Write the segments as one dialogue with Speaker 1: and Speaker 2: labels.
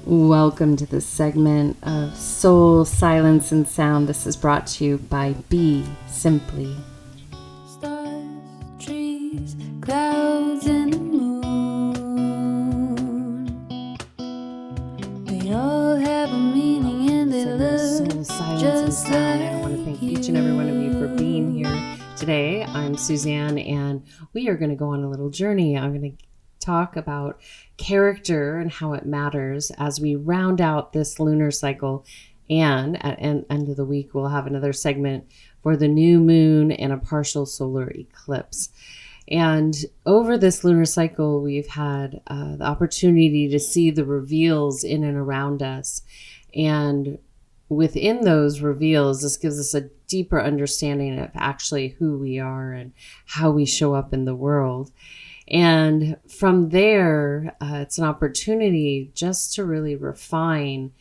Speaker 1: Welcome to this segment of Soul, Silence, and Sound. This is brought to you by BeSimply.
Speaker 2: Stars, trees, clouds, and the moon. They all have a meaning and they look
Speaker 1: Soul, Silence, and Sound. I want to thank each and every one of you for being here today. I'm Suzanne, and we are going to go on a little journey. I'm going to talk about character and how it matters as we round out this lunar cycle, and at the end of the week we'll have another segment for the new moon and a partial solar eclipse. And over this lunar cycle we've had the opportunity to see the reveals in and around us, and within those reveals this gives us a deeper understanding of actually who we are and how we show up in the world. And from there, it's an opportunity just to really refine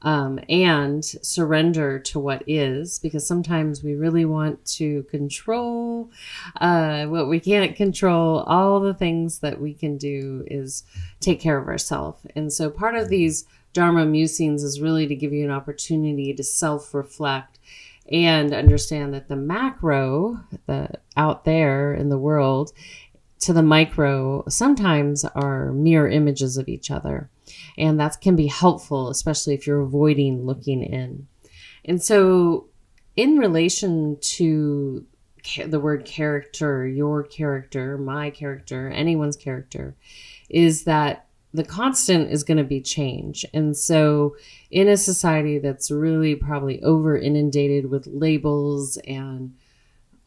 Speaker 1: and surrender to what is, because sometimes we really want to control what we can't control. All the things that we can do is take care of ourselves. And so part of these Dharma musings is really to give you an opportunity to self-reflect and understand that the macro, the out there in the world, to the micro sometimes are mirror images of each other. And that can be helpful, especially if you're avoiding looking in. And so in relation to the word character, your character, my character, anyone's character, is that the constant is going to be change. And so in a society that's really probably over inundated with labels and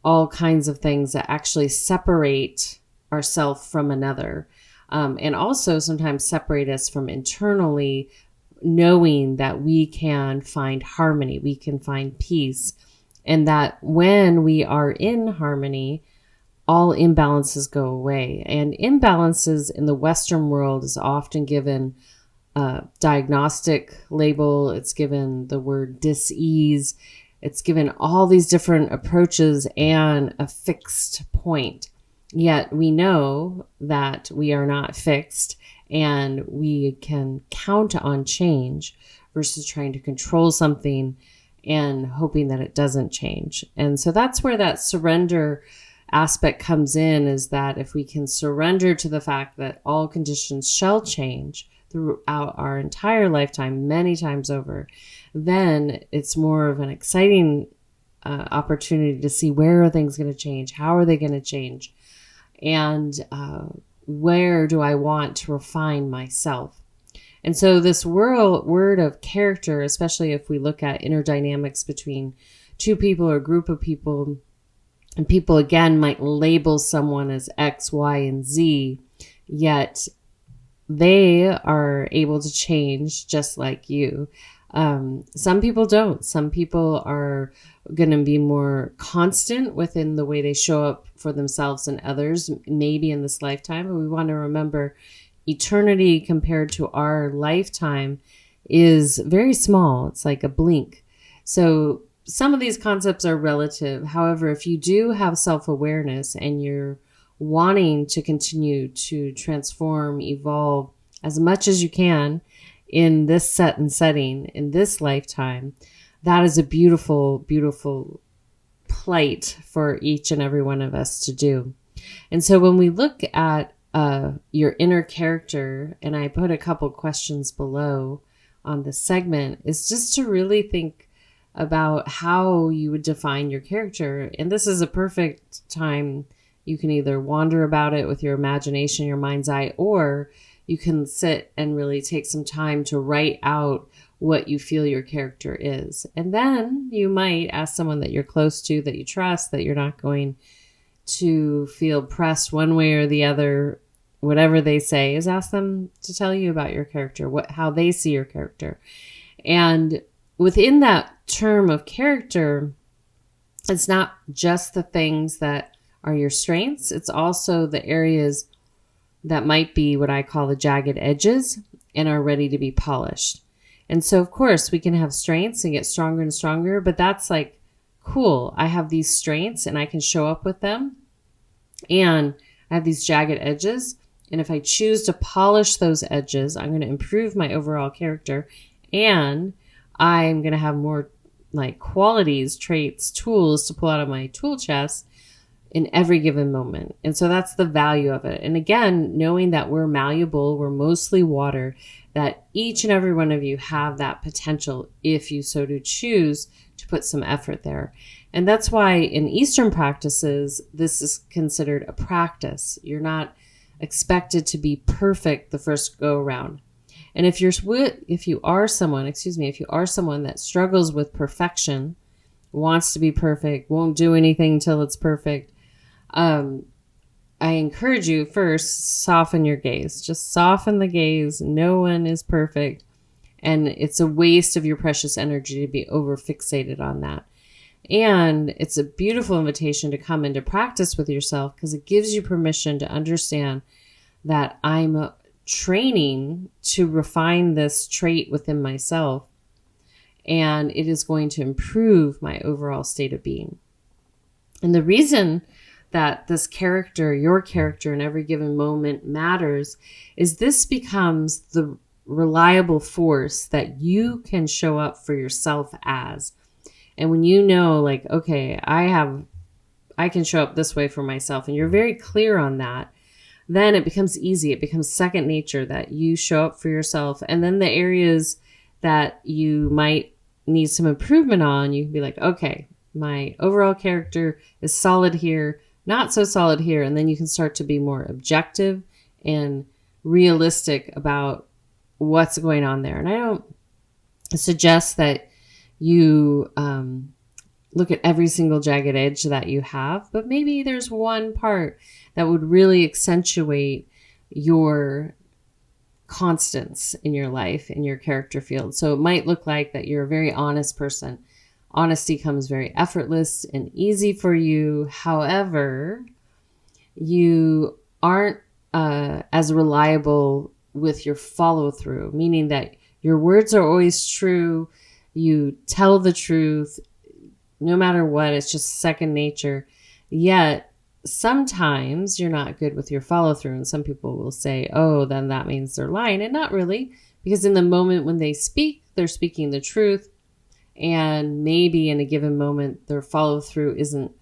Speaker 1: all kinds of things that actually separate ourself from another, and also sometimes separate us from internally knowing that we can find harmony, we can find peace, and that when we are in harmony, all imbalances go away. And imbalances in the Western world is often given a diagnostic label. It's given the word dis-ease. It's given all these different approaches and a fixed point. Yet we know that we are not fixed and we can count on change versus trying to control something and hoping that it doesn't change. And so that's where that surrender aspect comes in, is that if we can surrender to the fact that all conditions shall change throughout our entire lifetime, many times over, then it's more of an exciting opportunity to see where are things going to change, how are they going to change, and where do I want to refine myself. And so this word of character, especially if we look at inner dynamics between two people or a group of people, and people again might label someone as X, Y, and Z, yet they are able to change just like you. Some people don't. Some people are going to be more constant within the way they show up for themselves and others, maybe in this lifetime. But we want to remember eternity compared to our lifetime is very small. It's like a blink. So some of these concepts are relative. However, if you do have self-awareness and you're wanting to continue to transform, evolve as much as you can in this set and setting, in this lifetime, that is a beautiful, beautiful plight for each and every one of us to do. And so when we look at your inner character, and I put a couple questions below on this segment, is just to really think about how you would define your character. And this is a perfect time. You can either wander about it with your imagination, your mind's eye, or you can sit and really take some time to write out what you feel your character is. And then you might ask someone that you're close to, that you trust, that you're not going to feel pressed one way or the other. Whatever they say, is ask them to tell you about your character, how they see your character. And within that term of character, it's not just the things that are your strengths. It's also the areas that might be what I call the jagged edges and are ready to be polished. And so, of course, we can have strengths and get stronger and stronger, but that's like, cool, I have these strengths and I can show up with them. And I have these jagged edges. And if I choose to polish those edges, I'm going to improve my overall character, and I'm going to have more like qualities, traits, tools to pull out of my tool chest in every given moment. And so that's the value of it. And again, knowing that we're malleable, we're mostly water, that each and every one of you have that potential if you so do choose to put some effort there. And that's why in Eastern practices, this is considered a practice. You're not expected to be perfect the first go around. And if you are someone that struggles with perfection, wants to be perfect, won't do anything till it's perfect, I encourage you first, soften your gaze. Just soften the gaze. No one is perfect. And it's a waste of your precious energy to be over fixated on that. And it's a beautiful invitation to come into practice with yourself, because it gives you permission to understand that I'm training to refine this trait within myself, and it is going to improve my overall state of being. And the reason that this character, your character in every given moment matters, is this becomes the reliable force that you can show up for yourself as. And when you know, like, okay, I can show up this way for myself, and you're very clear on that, then it becomes easy. It becomes second nature that you show up for yourself. And then the areas that you might need some improvement on, you can be like, okay, my overall character is solid here, not so solid here. And then you can start to be more objective and realistic about what's going on there. And I don't suggest that you look at every single jagged edge that you have, but maybe there's one part that would really accentuate your constants in your life, in your character field. So it might look like that you're a very honest person. Honesty comes very effortless and easy for you. However, you aren't as reliable with your follow through, meaning that your words are always true. You tell the truth no matter what. It's just second nature. Yet sometimes you're not good with your follow through. And some people will say, oh, then that means they're lying. And not really, because in the moment when they speak, they're speaking the truth. And maybe in a given moment, their follow through isn't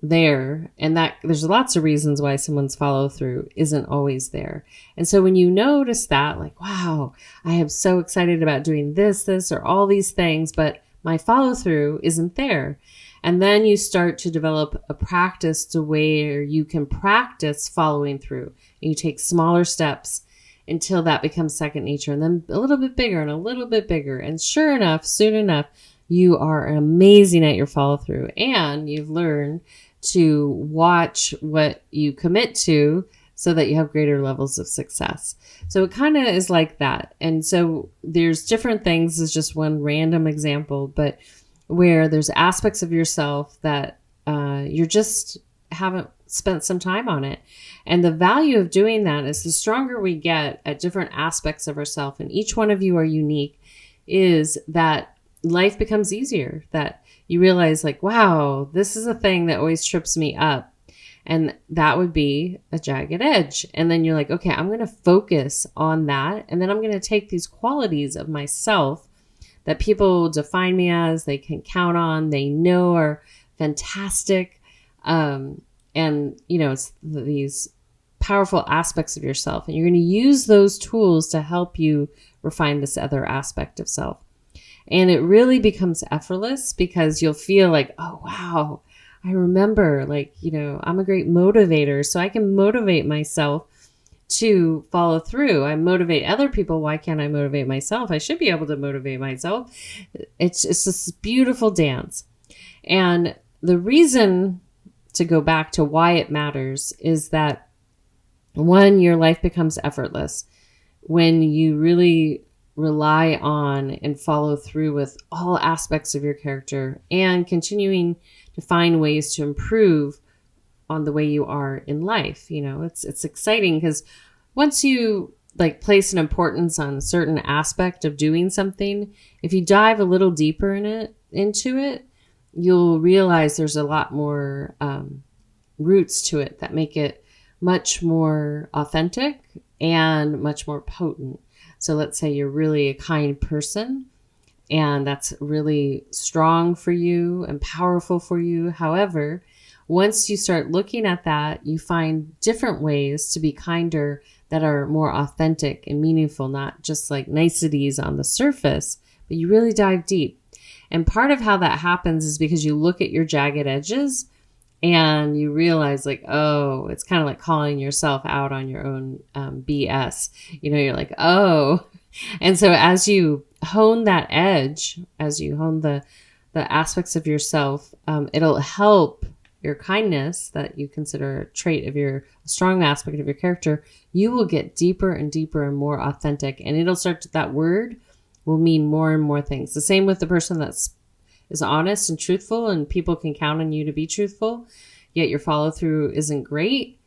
Speaker 1: there. And that there's lots of reasons why someone's follow through isn't always there. And so when you notice that, like, wow, I am so excited about doing this, or all these things, but my follow through isn't there. And then you start to develop a practice to where you can practice following through. And you take smaller steps until that becomes second nature, and then a little bit bigger and a little bit bigger. And sure enough, soon enough, you are amazing at your follow through, and you've learned to watch what you commit to so that you have greater levels of success. So it kind of is like that. And so there's different things, as just one random example, but where there's aspects of yourself that you just haven't spent some time on it. And the value of doing that is the stronger we get at different aspects of ourselves, and each one of you are unique, is that life becomes easier, that you realize, like, wow, this is a thing that always trips me up. And that would be a jagged edge. And then you're like, okay, I'm going to focus on that. And then I'm going to take these qualities of myself that people define me as, they can count on, they know are fantastic. And, you know, it's these powerful aspects of yourself. And you're going to use those tools to help you refine this other aspect of self. And it really becomes effortless, because you'll feel like, oh, wow, I remember, like, you know, I'm a great motivator, so I can motivate myself to follow through. I motivate other people. Why can't I motivate myself? I should be able to motivate myself. It's this beautiful dance. And the reason, to go back to why it matters, is that, one, your life becomes effortless when you really rely on and follow through with all aspects of your character, and continuing to find ways to improve on the way you are in life. You know, it's exciting, because once you like place an importance on a certain aspect of doing something, if you dive a little deeper into it, you'll realize there's a lot more roots to it that make it much more authentic and much more potent. So let's say you're really a kind person and that's really strong for you and powerful for you. However, once you start looking at that, you find different ways to be kinder that are more authentic and meaningful, not just like niceties on the surface, but you really dive deep. And part of how that happens is because you look at your jagged edges and you realize like, oh, it's kind of like calling yourself out on your own BS. You're like, oh. And so as you hone that edge, as you hone the aspects of yourself, it'll help your kindness that you consider a trait of a strong aspect of your character. You will get deeper and deeper and more authentic, and it'll start that word will mean more and more things. The same with the person is honest and truthful, and people can count on you to be truthful, yet your follow through isn't great.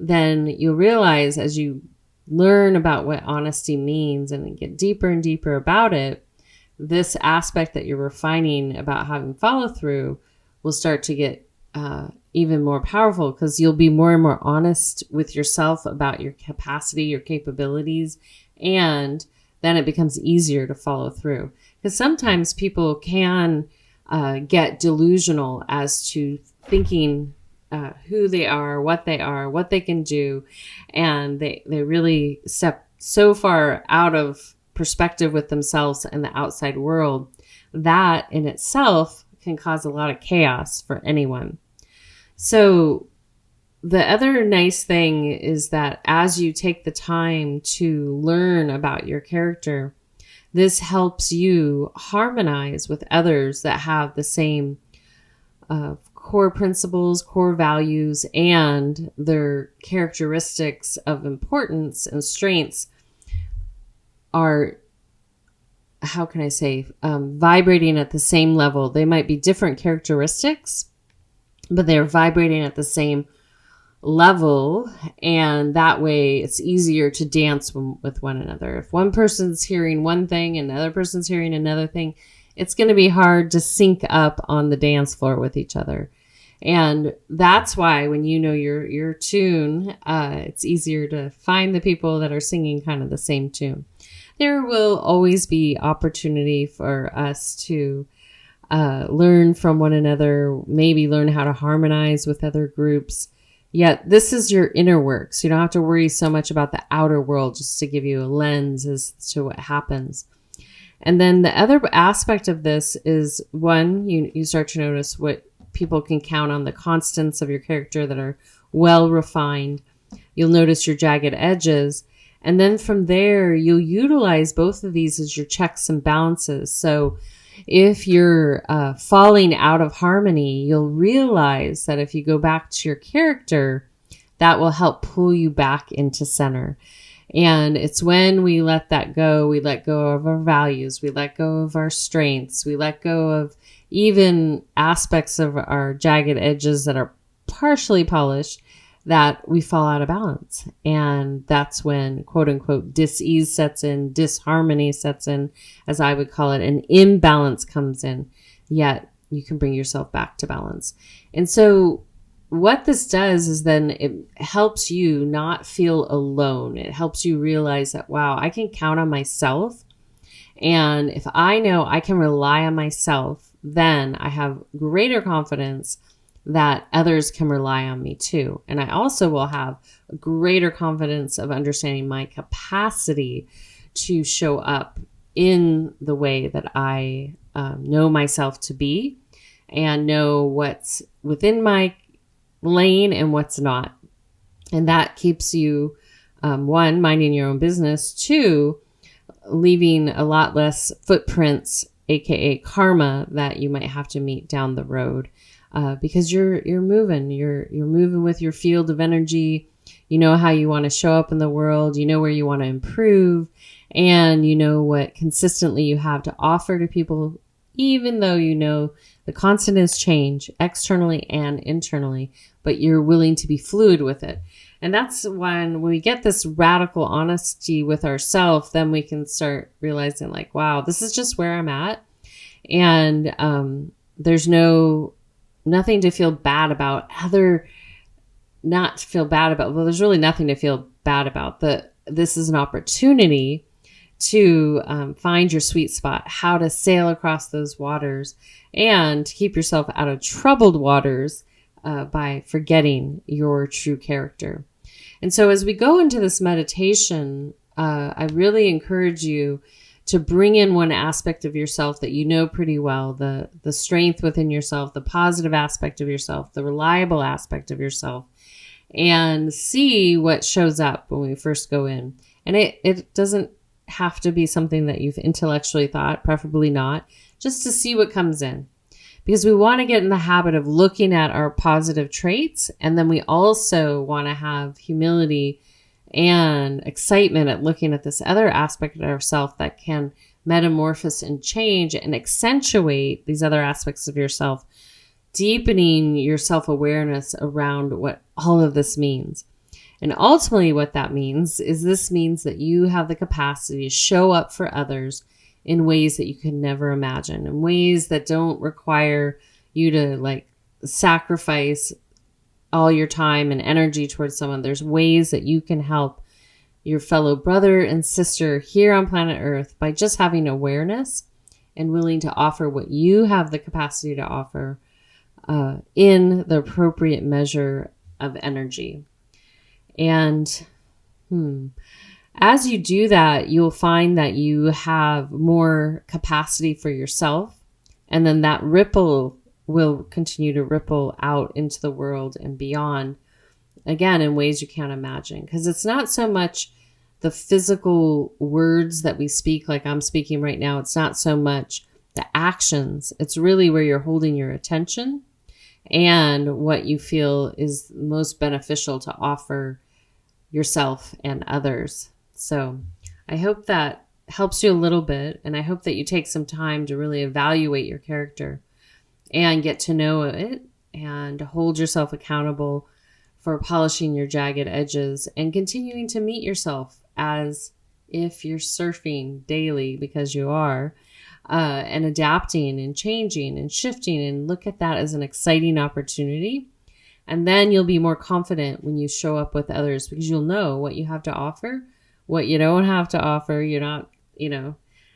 Speaker 1: Then you'll realize as you learn about what honesty means and get deeper and deeper about it, this aspect that you're refining about having follow through will start to get even more powerful, because you'll be more and more honest with yourself about your capacity, your capabilities, and then it becomes easier to follow through. Because sometimes people can get delusional as to thinking who they are, what they can do, and they really step so far out of perspective with themselves and the outside world that in itself can cause a lot of chaos for anyone. So the other nice thing is that as you take the time to learn about your character, this helps you harmonize with others that have the same core principles, core values, and their characteristics of importance and strengths are, how can I say, vibrating at the same level. They might be different characteristics, but they're vibrating at the same level, and that way it's easier to dance with one another. If one person's hearing one thing and the other person's hearing another thing, it's going to be hard to sync up on the dance floor with each other. And that's why when you know your tune, it's easier to find the people that are singing kind of the same tune. There will always be opportunity for us to learn from one another, maybe learn how to harmonize with other groups. Yet this is your inner work, so you don't have to worry so much about the outer world, just to give you a lens as to what happens. And then the other aspect of this is, one, you start to notice what people can count on, the constants of your character that are well refined. You'll notice your jagged edges. And then from there, you'll utilize both of these as your checks and balances. So if you're falling out of harmony, you'll realize that if you go back to your character, that will help pull you back into center. And it's when we let that go, we let go of our values, we let go of our strengths, we let go of even aspects of our jagged edges that are partially polished, that we fall out of balance. And that's when, quote unquote, dis-ease sets in, disharmony sets in, as I would call it, an imbalance comes in, yet you can bring yourself back to balance. And so what this does is then it helps you not feel alone. It helps you realize that, wow, I can count on myself. And if I know I can rely on myself, then I have greater confidence that others can rely on me too. And I also will have a greater confidence of understanding my capacity to show up in the way that I know myself to be, and know what's within my lane and what's not. And that keeps you, one, minding your own business, two, leaving a lot less footprints, aka karma, that you might have to meet down the road. Because you're moving with your field of energy. You know how you want to show up in the world. You know where you want to improve, and you know what consistently you have to offer to people, even though you know the constant is change externally and internally, but you're willing to be fluid with it. And that's when we get this radical honesty with ourselves, then we can start realizing like, wow, this is just where I'm at. And there's nothing to feel bad about. not feel bad about. Well, there's really nothing to feel bad about. This is an opportunity to find your sweet spot, how to sail across those waters, and to keep yourself out of troubled waters by forgetting your true character. And so as we go into this meditation, I really encourage you to bring in one aspect of yourself that you know pretty well, the strength within yourself, the positive aspect of yourself, the reliable aspect of yourself, and see what shows up when we first go in. And it doesn't have to be something that you've intellectually thought, preferably not, just to see what comes in. Because we want to get in the habit of looking at our positive traits, and then we also want to have humility and excitement at looking at this other aspect of ourselves that can metamorphose and change and accentuate these other aspects of yourself, deepening your self-awareness around what all of this means. And ultimately what that means is this means that you have the capacity to show up for others in ways that you could never imagine, in ways that don't require you to like sacrifice all your time and energy towards someone. There's ways that you can help your fellow brother and sister here on planet Earth by just having awareness and willing to offer what you have the capacity to offer in the appropriate measure of energy. And as you do that, you'll find that you have more capacity for yourself, and then that ripple will continue to ripple out into the world and beyond, again, in ways you can't imagine. Because it's not so much the physical words that we speak, like I'm speaking right now. It's not so much the actions. It's really where you're holding your attention and what you feel is most beneficial to offer yourself and others. So I hope that helps you a little bit, and I hope that you take some time to really evaluate your character and get to know it and hold yourself accountable for polishing your jagged edges and continuing to meet yourself as if you're surfing daily, because you are, and adapting and changing and shifting, and look at that as an exciting opportunity. And then you'll be more confident when you show up with others, because you'll know what you have to offer, what you don't have to offer. You're not,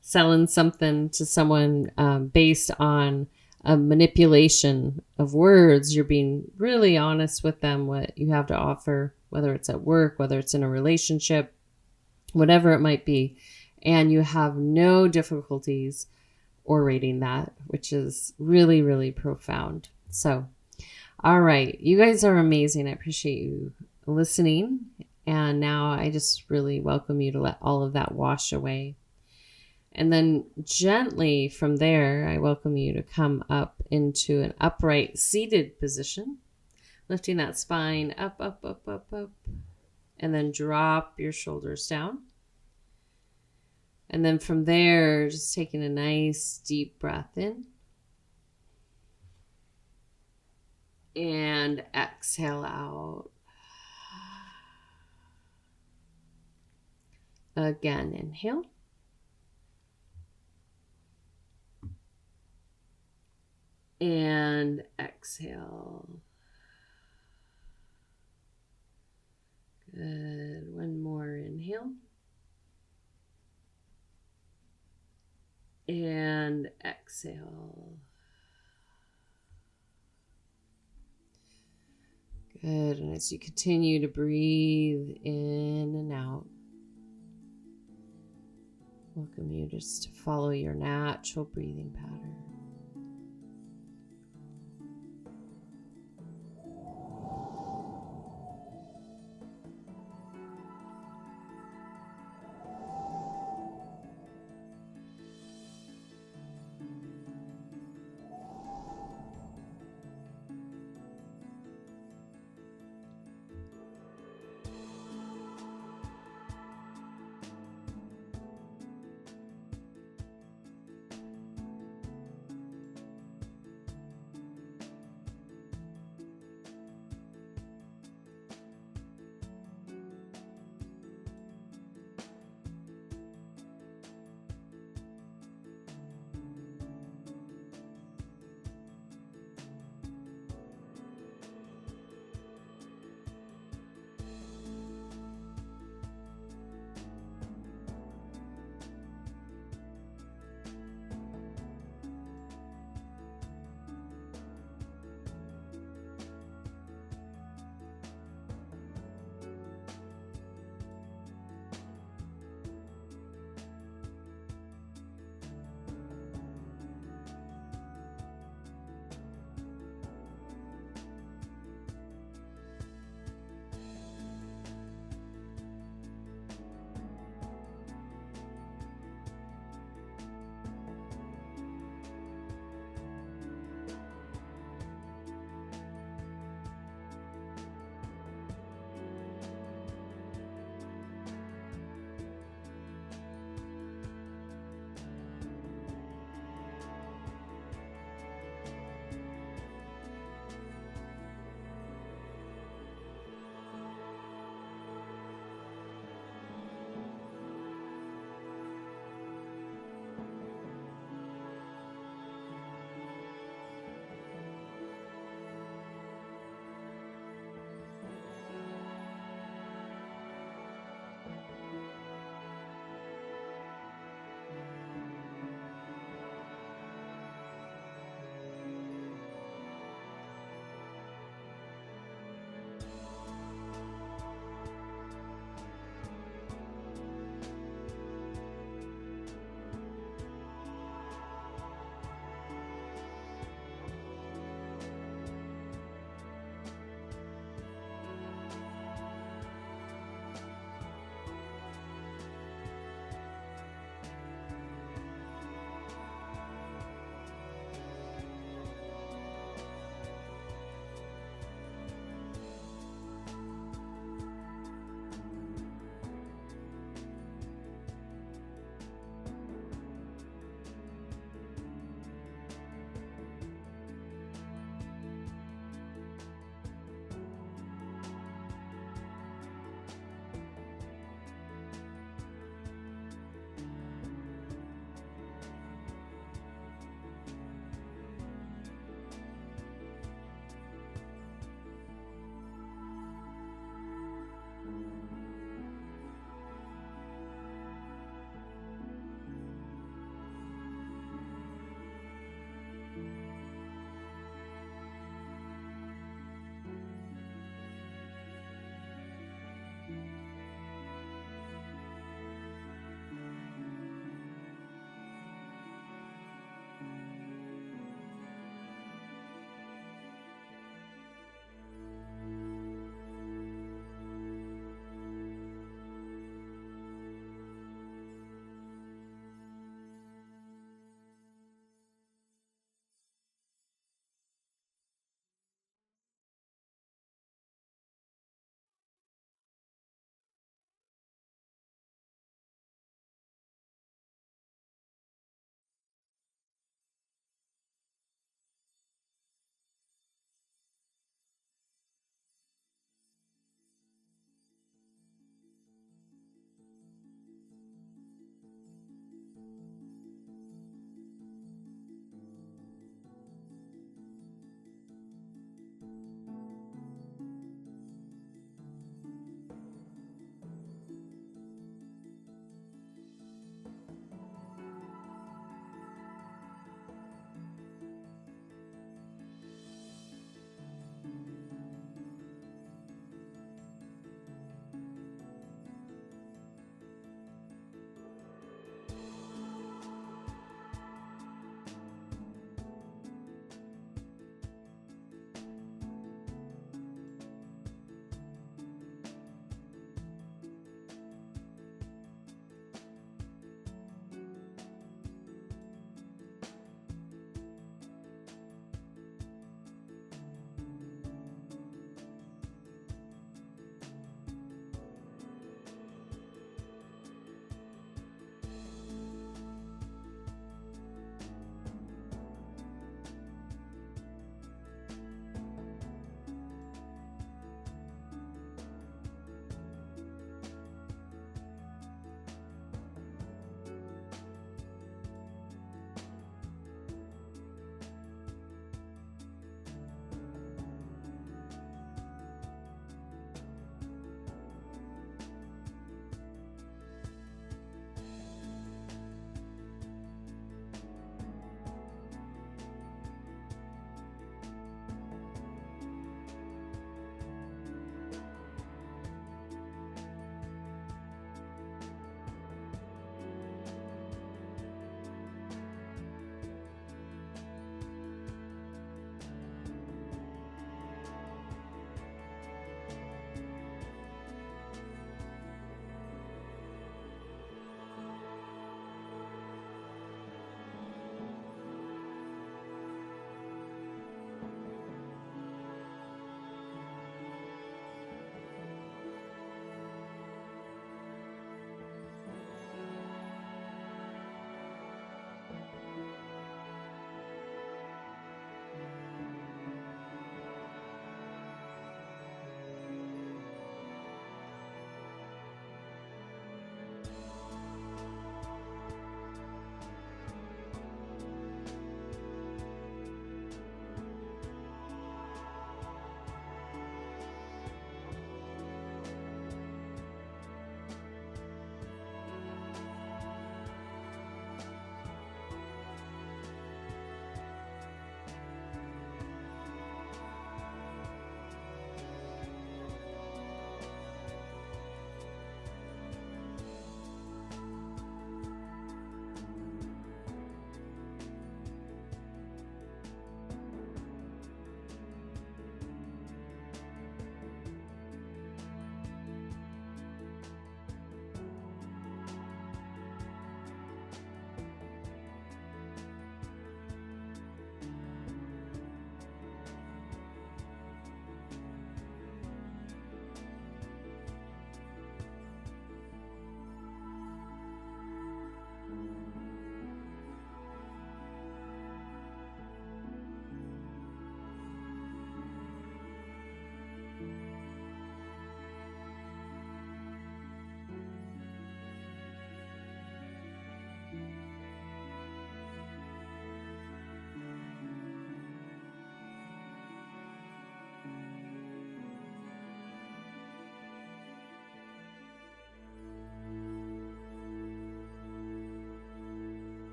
Speaker 1: selling something to someone based on a manipulation of words. You're being really honest with them, what you have to offer, whether it's at work, whether it's in a relationship, whatever it might be. And you have no difficulties orating that, which is really, really profound. So, all right. You guys are amazing. I appreciate you listening. And now I just really welcome you to let all of that wash away. And then gently from there, I welcome you to come up into an upright seated position, lifting that spine up, up, up, up, up, and then drop your shoulders down. And then from there, just taking a nice deep breath in. And exhale out. Again, inhale. And exhale. Good. One more inhale. And exhale. Good. And as you continue to breathe in and out, welcome you just to follow your natural breathing pattern.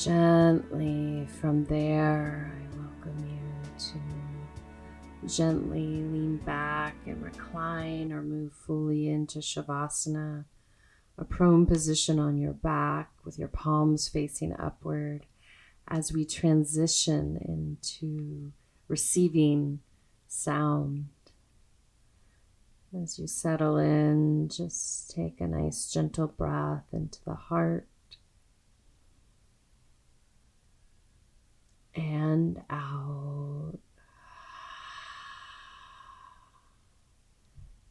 Speaker 1: Gently from there, I welcome you to gently lean back and recline or move fully into Shavasana, a prone position on your back with your palms facing upward as we transition into receiving sound. As you settle in, just take a nice gentle breath into the heart and out.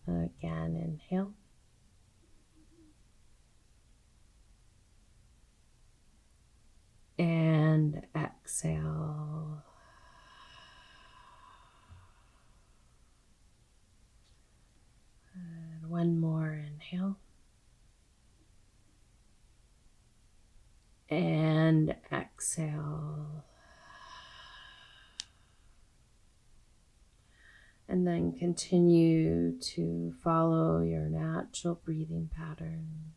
Speaker 1: Again, inhale. And exhale. And one more inhale. And exhale. And then continue to follow your natural breathing pattern.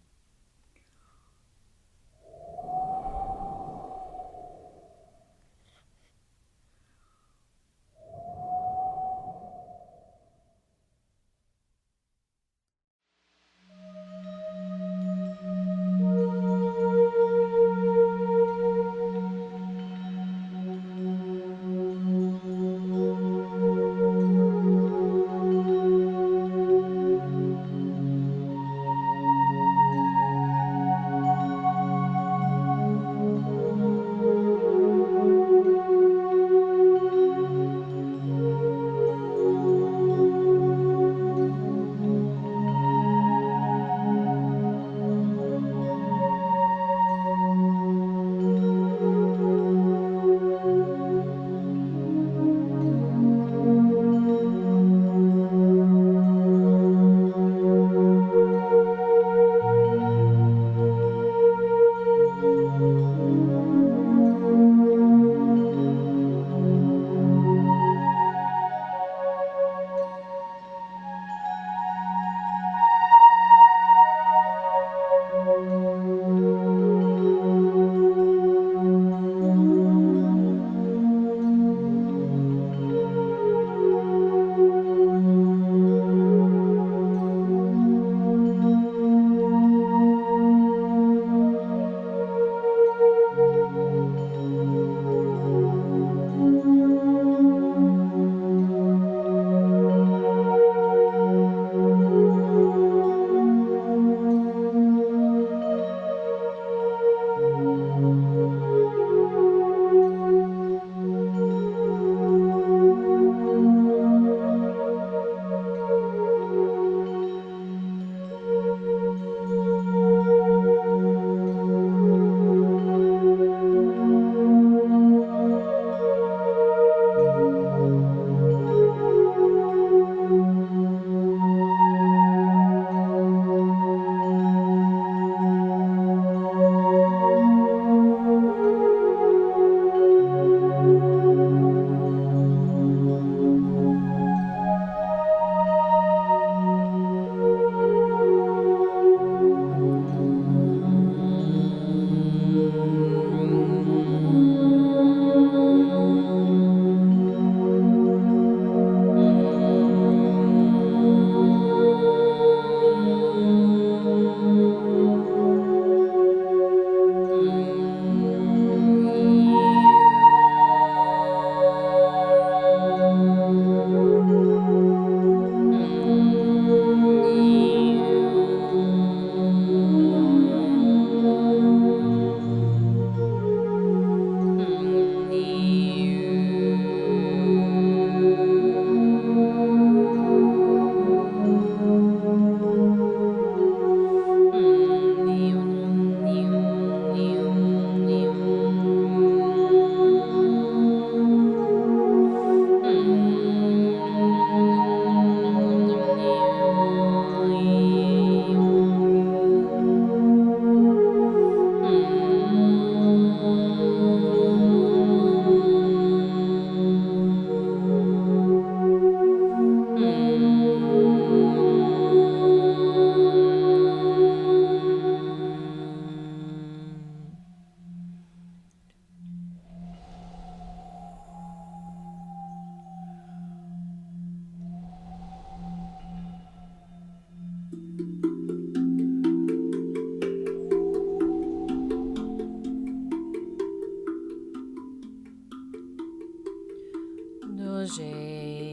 Speaker 2: Doje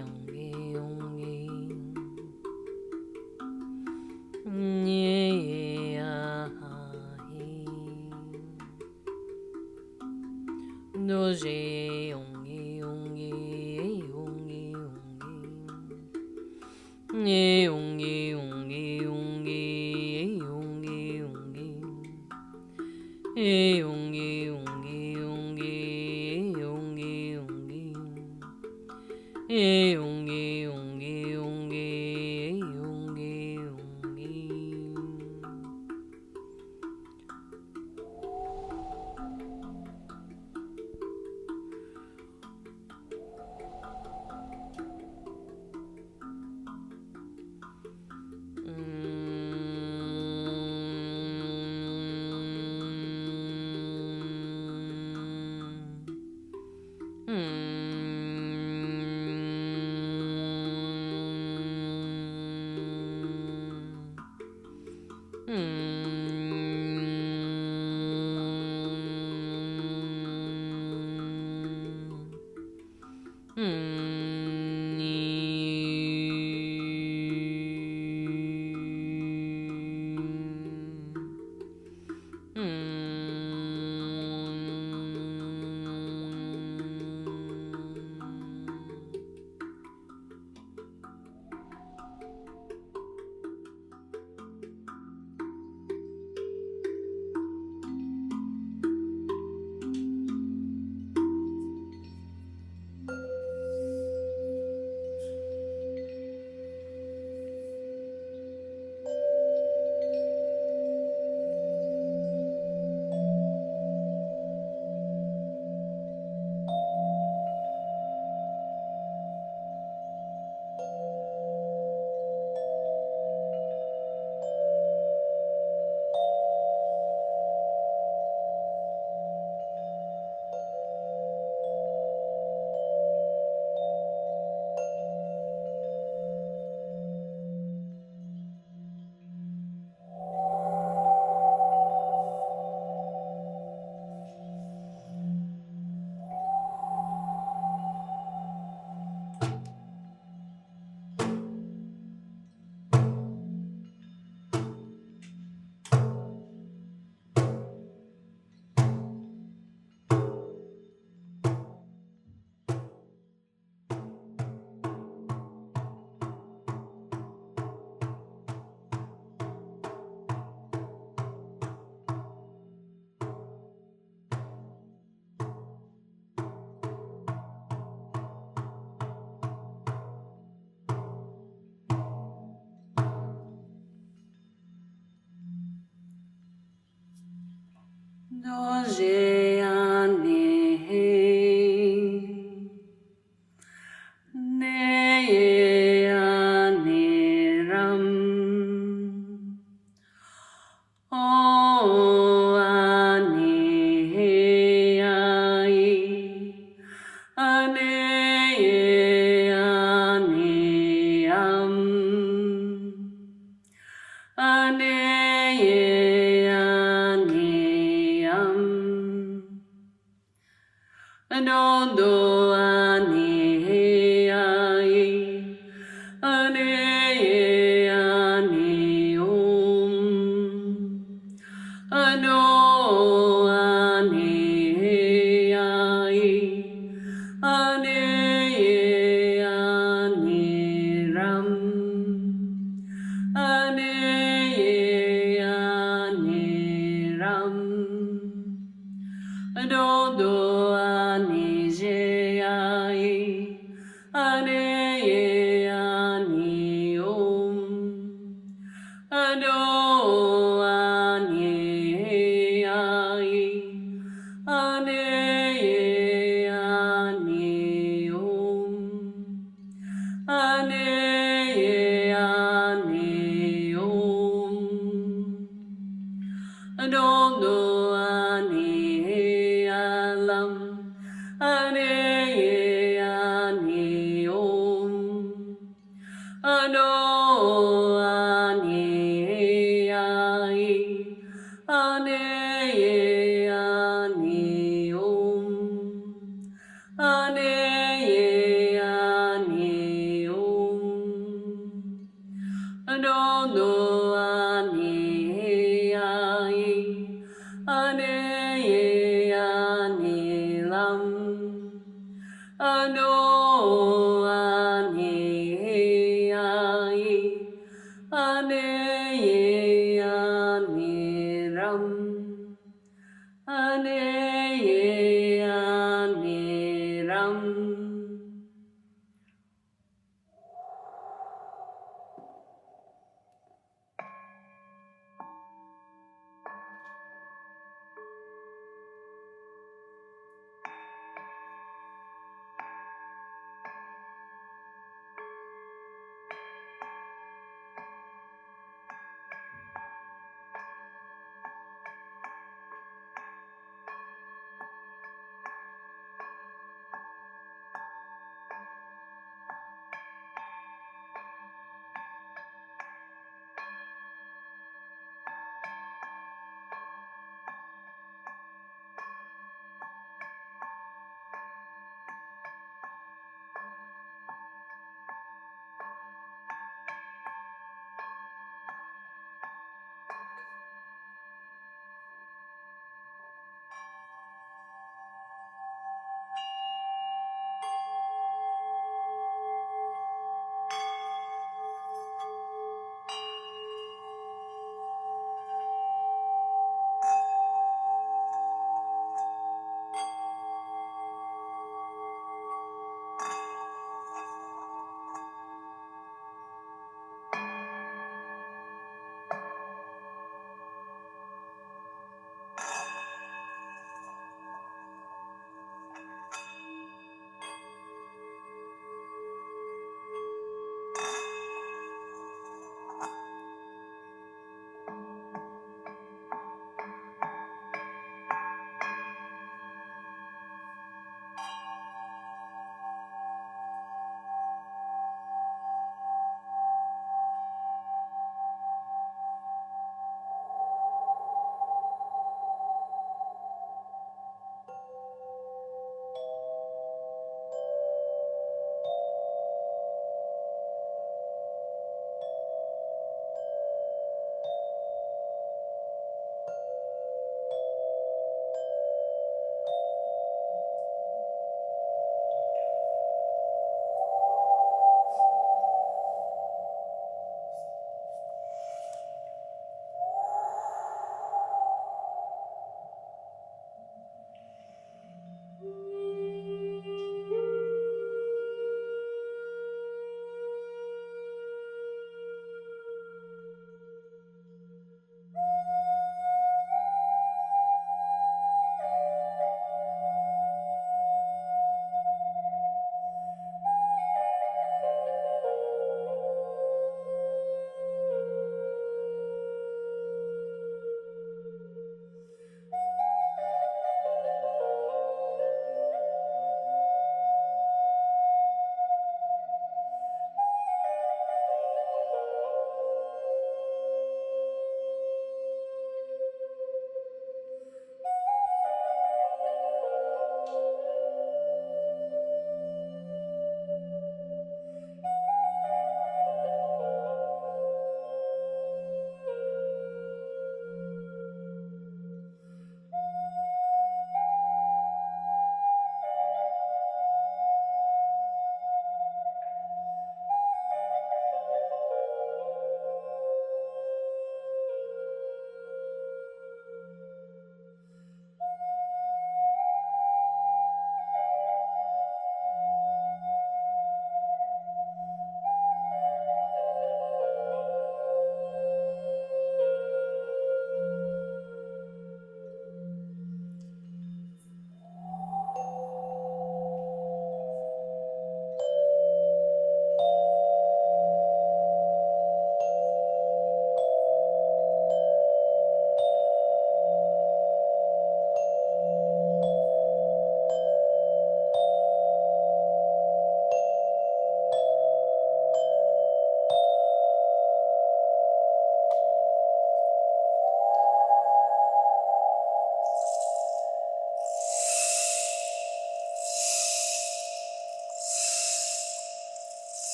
Speaker 2: Yongi Yongi Nye Ahi Doje Yongi Yongi Yongi Yongi Nye Yongi Yongi Yongi Yongi Yongi Yongi Yongi Yongi Yongi Yongi Yongi Yongi Yongi Yongi Yongi Doje Ane Ne Ane Ram O Ane Ai Ane Ane Am Ane Anondo ane ai, ane ane om, ano ane ai, ane ane ram, ane ane ram, anondo ane je ai, ane ane om, ano ane ai, ane ane om, ane ane om, anondo ane alam, ane ane om. no ani ai ane ani lam ano ani ai ane ani ram ane ani ram.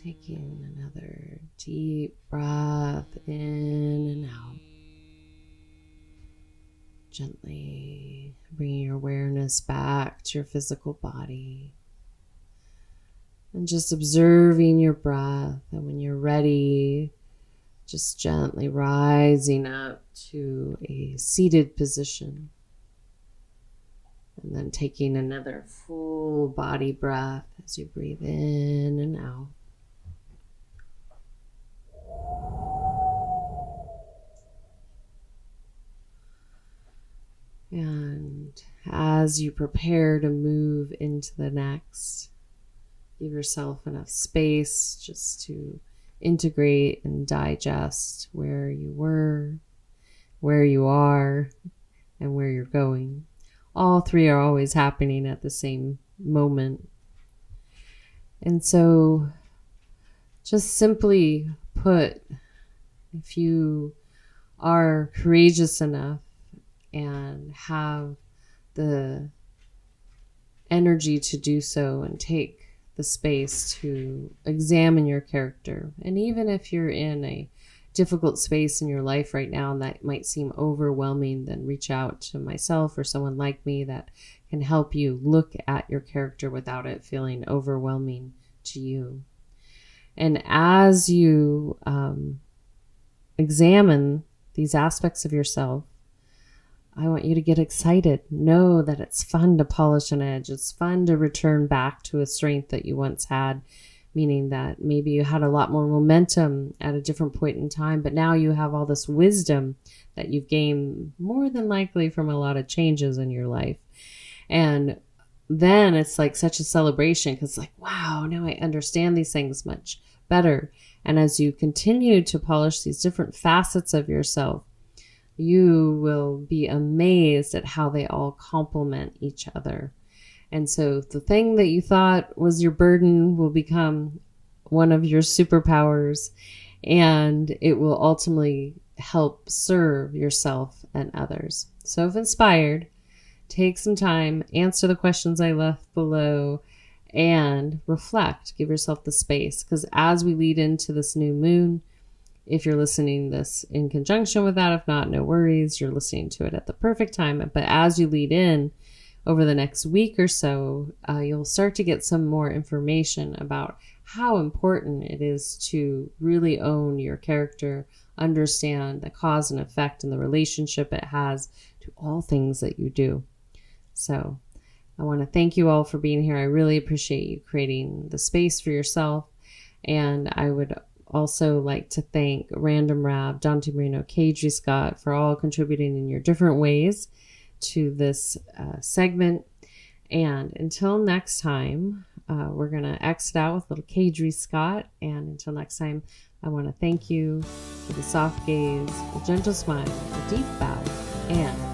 Speaker 1: Taking another deep breath in and out. Gently bringing your awareness back to your physical body. And just observing your breath. And when you're ready, just gently rising up to a seated position. And then taking another full body breath as you breathe in and out. And as you prepare to move into the next, give yourself enough space just to integrate and digest where you were, where you are, and where you're going. All three are always happening at the same moment. And so just simply put, if you are courageous enough and have the energy to do so and take the space to examine your character. And even if you're in a difficult space in your life right now and that might seem overwhelming, then reach out to myself or someone like me that can help you look at your character without it feeling overwhelming to you. And as you examine these aspects of yourself, I want you to get excited. Know that it's fun to polish an edge. It's fun to return back to a strength that you once had, meaning that maybe you had a lot more momentum at a different point in time, but now you have all this wisdom that you've gained more than likely from a lot of changes in your life. And then it's like such a celebration because like, wow, now I understand these things much better. And as you continue to polish these different facets of yourself, you will be amazed at how they all complement each other. And so the thing that you thought was your burden will become one of your superpowers, and it will ultimately help serve yourself and others. So if inspired, take some time, answer the questions I left below, and reflect. Give yourself the space, because as we lead into this new moon, if you're listening this in conjunction with that, if not, no worries, you're listening to it at the perfect time. But as you lead in over the next week or so, you'll start to get some more information about how important it is to really own your character, understand the cause and effect and the relationship it has to all things that you do. So I want to thank you all for being here. I really appreciate you creating the space for yourself. And I would also like to thank Random Rab, Dante Marino, Kadri Scott for all contributing in your different ways to this segment. And until next time, we're going to exit out with little Kadri Scott. And until next time, I want to thank you for the soft gaze, the gentle smile, the deep bow, and